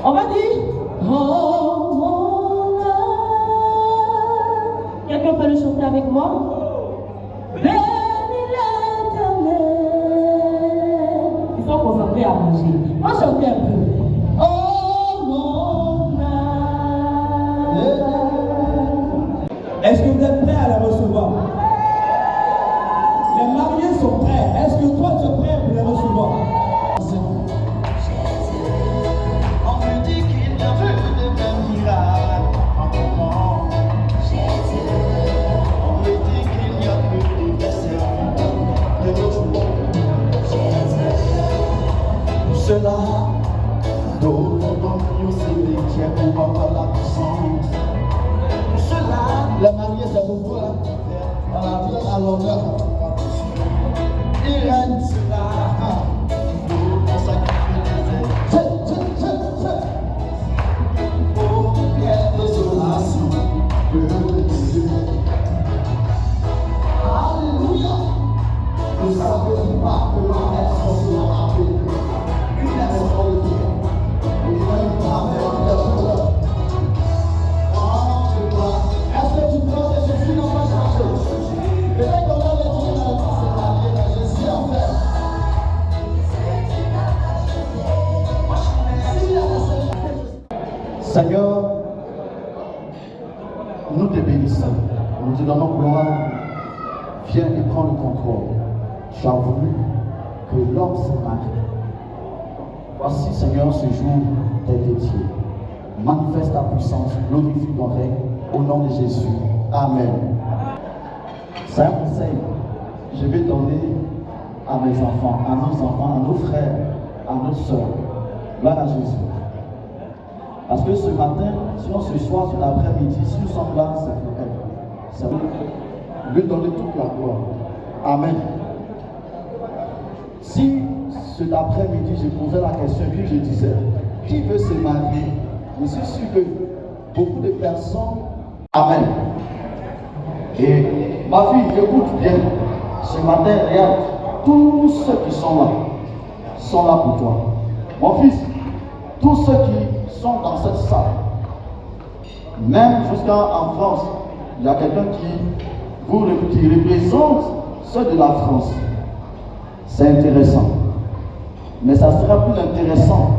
On va dire, oh mon âme. Quelqu'un peut le chanter avec moi? Bénis l'Éternel. Il faut concentrer à manger. On va chanter un peu. Oh mon âme. Est-ce que vous êtes prêts à la recevoir? Les mariés sont prêts. Est-ce que toi tu es prêt pour les recevoir? On me dit qu'il n'y a plus de miracle en moment. On me dit qu'il n'y a plus de blessés de nos jours. Pour cela, d'autres ont mis aussi les tiens pour avoir la puissance. Pour cela, les mariés c'est beaucoup à la vie, à l'honneur. Il règne cela. Pour sacrifier oh, quelle désolation que Dieu. Alléluia. Vous savez pas comment être sorti dans la paix. Une personne de Dieu. Il va nous parler en personne. Oh, je crois. Est-ce que tu crois que Jésus n'a pas changé? Peut-être qu'on va le dire dans le passé, dans Jésus en fait. Seigneur, nous te bénissons, nous te donnons gloire, viens et prends le contrôle. Tu as voulu que l'homme se marie. Voici Seigneur ce jour t'est dédié. Manifeste ta puissance, glorifie ton règne, au nom de Jésus. Amen. C'est un conseil, je vais donner à mes enfants, à nos enfants, à nos frères, à nos soeurs. Gloire à Jésus. Parce que ce matin, sinon ce soir, cet après-midi, si nous sommes là, c'est pour elle. C'est pour lui donner toute la gloire. Amen. Si cet après-midi, je posais la question, puis je disais, qui veut se marier? Je suis sûr que beaucoup de personnes. Amen. Et ma fille, écoute bien. Ce matin, regarde, tous ceux qui sont là pour toi. Mon fils, tous ceux qui sont dans cette salle, même jusqu'en France, il y a quelqu'un qui représente ceux de la France. C'est intéressant. Mais ça sera plus intéressant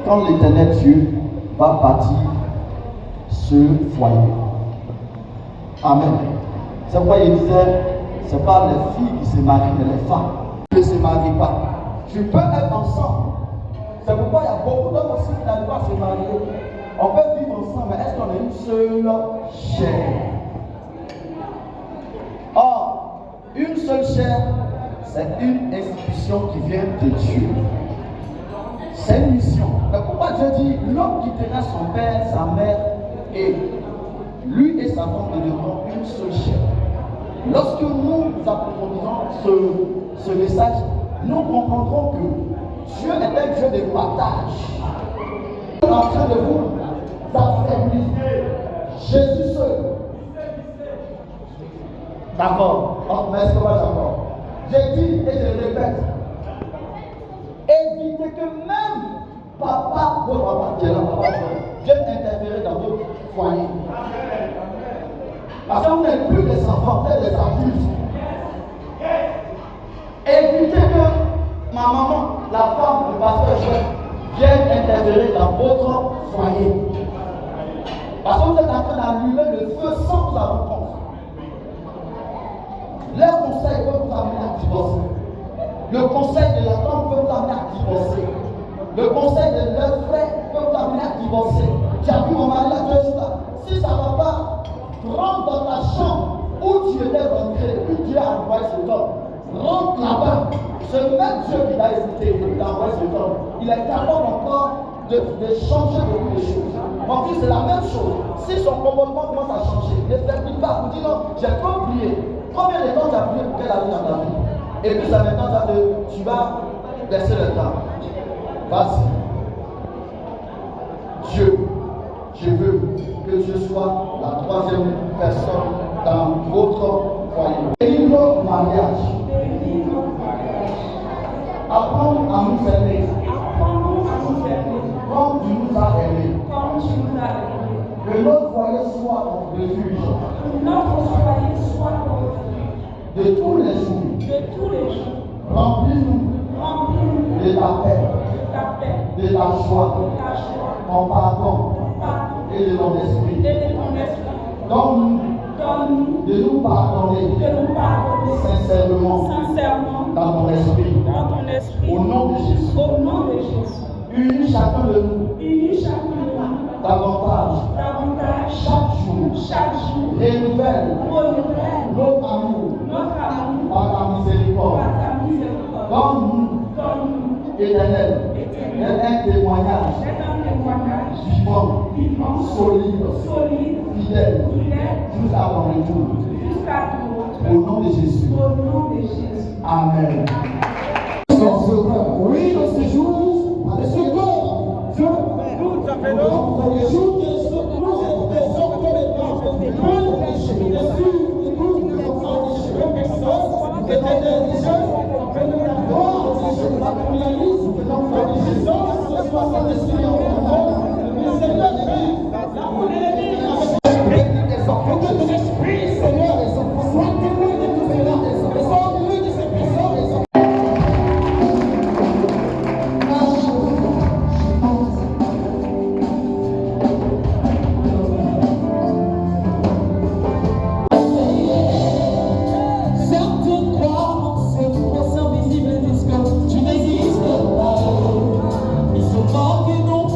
quand l'Éternel Dieu va bâtir ce foyer. Amen. C'est pourquoi il disait, c'est pas les filles qui se marient, mais les femmes qui ne se marient pas. Tu peux être ensemble. C'est pourquoi il y a beaucoup d'hommes aussi qui n'arrivent pas à se marier. On peut vivre ensemble, mais est-ce qu'on est une seule chair? Or, une seule chair, c'est une institution qui vient de Dieu. C'est une mission. Mais pourquoi Dieu dit l'homme quittera son père, sa mère, et lui et sa femme deviendront une seule chair? Lorsque nous approfondissons ce message, nous comprendrons que Dieu est un Dieu de partage. En train de vous affaiblir Jésus seul. D'accord. Oh, mais est-ce que moi d'accord? J'ai dit et je le répète. Évitez que même papa, votre papa, qui est là, papa, vienne interférer dans votre foyer. Parce que vous n'êtes plus des enfants, vous êtes des adultes. Évitez que ma maman, la femme du pasteur chef, vienne interférer dans votre foyer. Parce que vous êtes en train d'allumer le feu sans vous en rendre compte. Leur conseil peut vous amener à divorcer. Le conseil de la femme peut vous amener à divorcer. Le conseil de leur frère peut vous amener à divorcer. Tu as vu mon mari à 2 jours là. Si ça ne va pas, rentre dans ta chambre où tu étais rentré, puis Dieu a envoyé cet homme. Rentre là-bas. Ce même Dieu qui t'a hésité, qui t'a envoyé cet homme, il est capable encore de changer beaucoup de choses. Mon fils, c'est la même chose. Si son comportement commence à changer, ne t'inquiète pas. Vous dites non, j'ai pas oublié. Combien de temps tu as prié pour qu'elle arrive dans ta vie? Et puis ça maintenant, tu vas laisser le temps. Vas-y. Dieu, je veux que je sois la 3e personne dans votre foyer. Et notre mariage. Apprendre à nous aimer. de tous les jours. Remplis-nous de ta paix, de ta joie, en pardon et de ton esprit. Donne-nous de nous pardonner sincèrement dans ton esprit. Au nom de Jésus. Unis chacun de nous davantage chaque jour. Renouvelle notre amour par ta miséricorde. Donne-nous, Éternel, un témoignage vivant, solide, fidèle, jusqu'à ton retour. Au nom de Jésus. Amen. Oui, dans ce jour, à ce corps, Dieu, dans les jours de ce nous expressons que les gens, les péchés, les sur, nous devons déchirer personne, que des richesses, que nous l'avons, que la première liste, que l'on fait des Jésus, ce soit cet esprit en contrôle, mais c'est le Père, la colère, avec des enfants, que ton esprit, Seigneur, soit témoin de tout cela, et soit témoin de ces personnes, Tu n'existes pas, ils sont morts que non.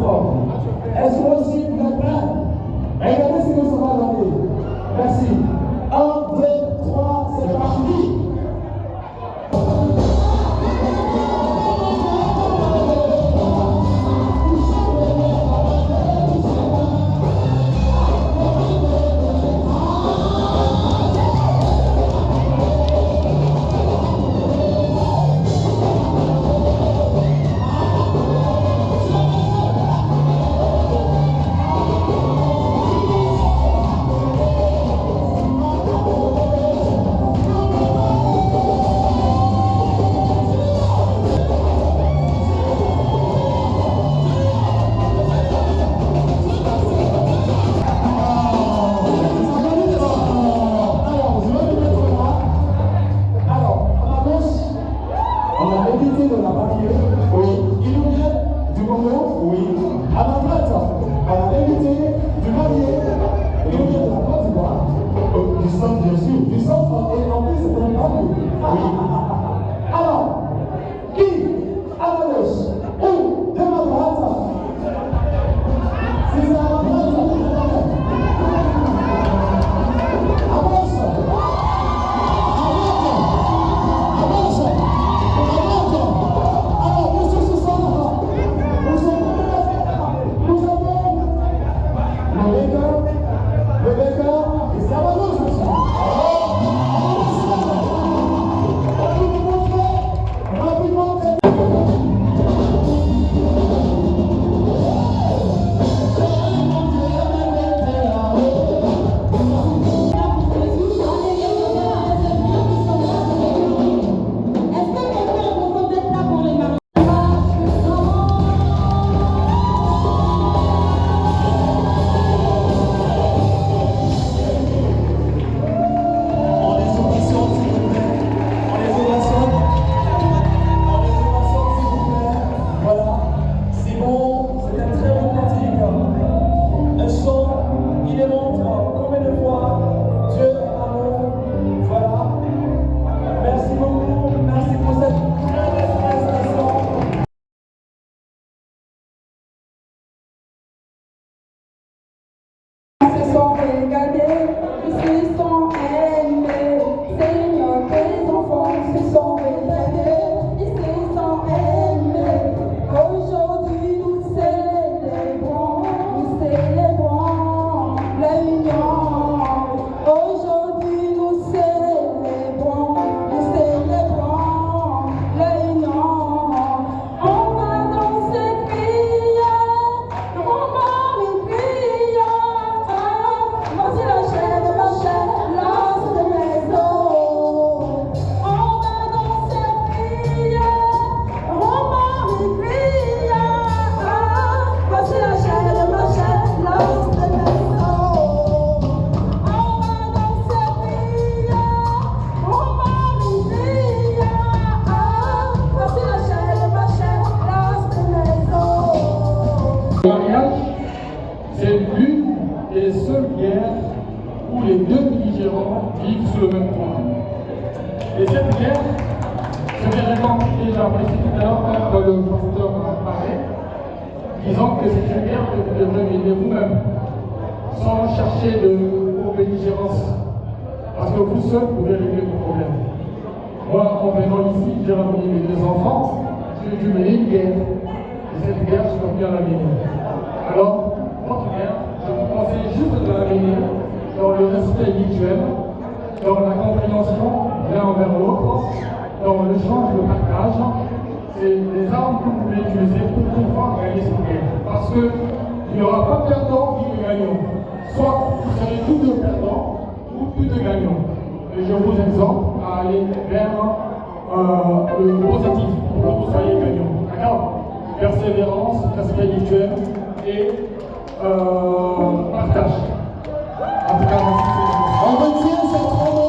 fort. Est-ce que aussi vous êtes prêts? Regardez ce que ça va donner. Merci. 1, 2, 3, c'est parti. C'est l'une des seules guerres où les deux belligérants vivent sous le même toit. Et cette guerre, ce que j'ai compris déjà apprécié tout à l'heure quand le pasteur a parlé, disant que c'est une guerre que vous devrez mener vous-même, sans chercher de belligérance, parce que vous seul pouvez régler vos problèmes. Moi, en venant ici, j'ai ramené mes deux enfants, j'ai dû mener une guerre, et cette guerre, je dois bien la mener. Alors, votre guerre, je vous conseille juste de la mener dans le respect mutuel, dans la compréhension l'un envers l'autre, dans l'échange, le partage. C'est des armes que vous pouvez utiliser pour pouvoir gagner cette guerre. Parce qu'il n'y aura pas perdant ni de gagnant. Soit vous serez tous deux perdants ou tous deux gagnants. Et je vous exhorte à aller vers le positif pour que vous soyez gagnants. D'accord? Persévérance, respect mutuel et partage. En tout cas, merci. On retient cette promo.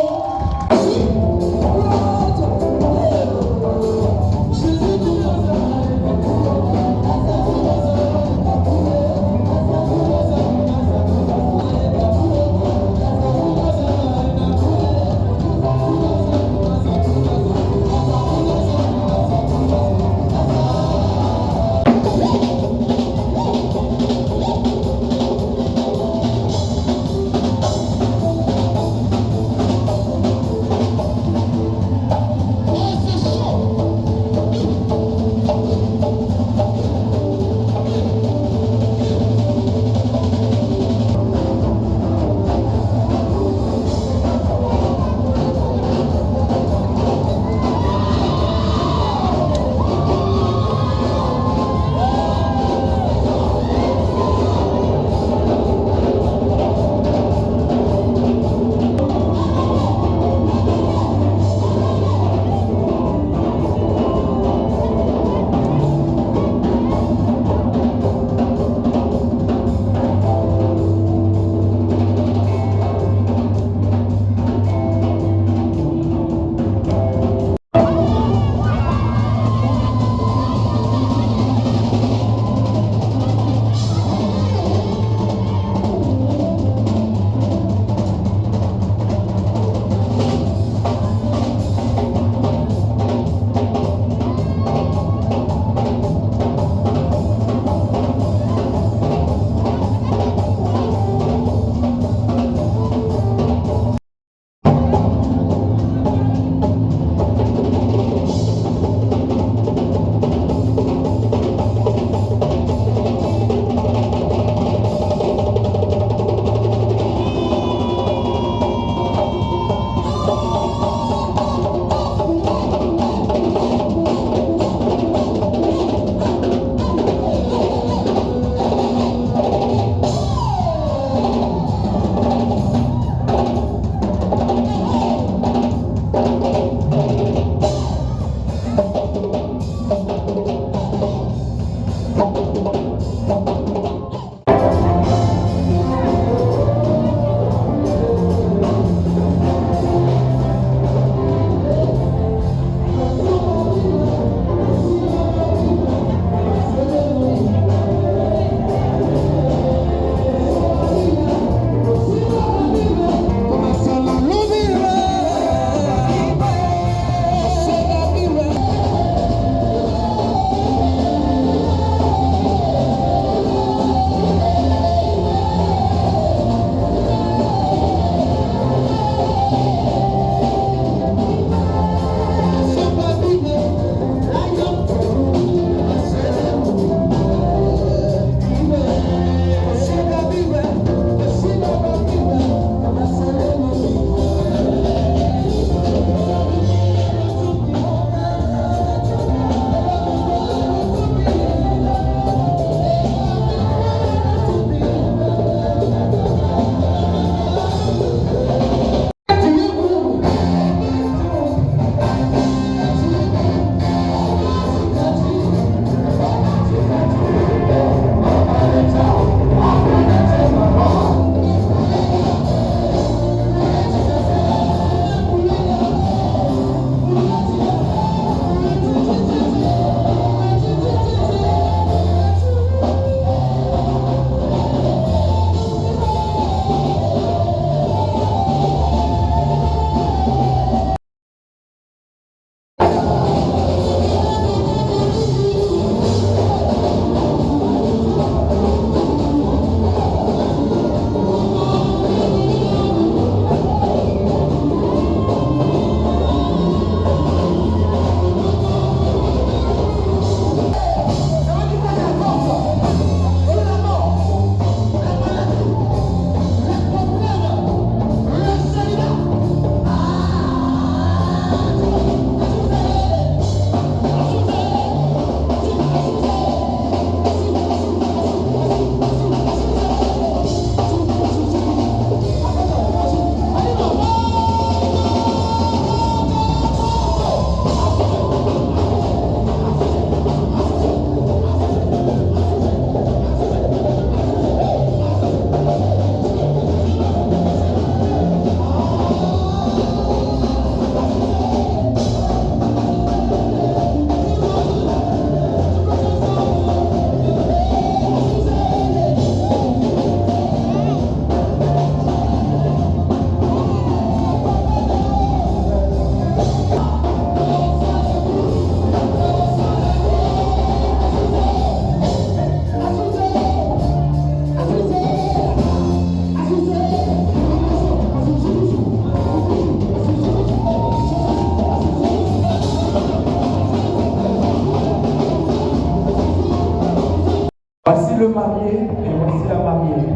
ici la mariée.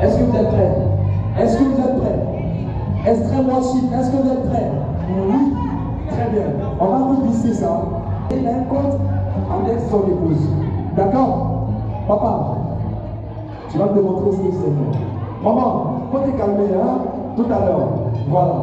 Est-ce que vous êtes prêts? Est-ce que vous êtes prêts? Extrême worship, est-ce que vous êtes prêts? Oui. Très bien. On va vous glisser ça. Et il a un compte avec son épouse. D'accord? Papa, tu vas me démontrer ce que c'est. Maman, faut te calmer, hein? Tout à l'heure. Voilà.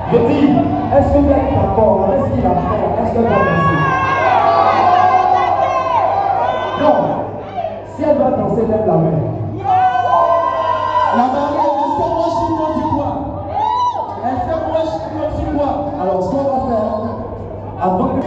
Je dis, est-ce que vous êtes d'accord avec ce qu'il a fait? Est-ce que vous pensez? Non. Si elle va danser, lève la main. La mariée, est-ce que moi je suis contre quoi? Est-ce que moi je suis contre quoi? Alors, ce qu'on va faire, avant que...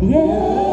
Yeah.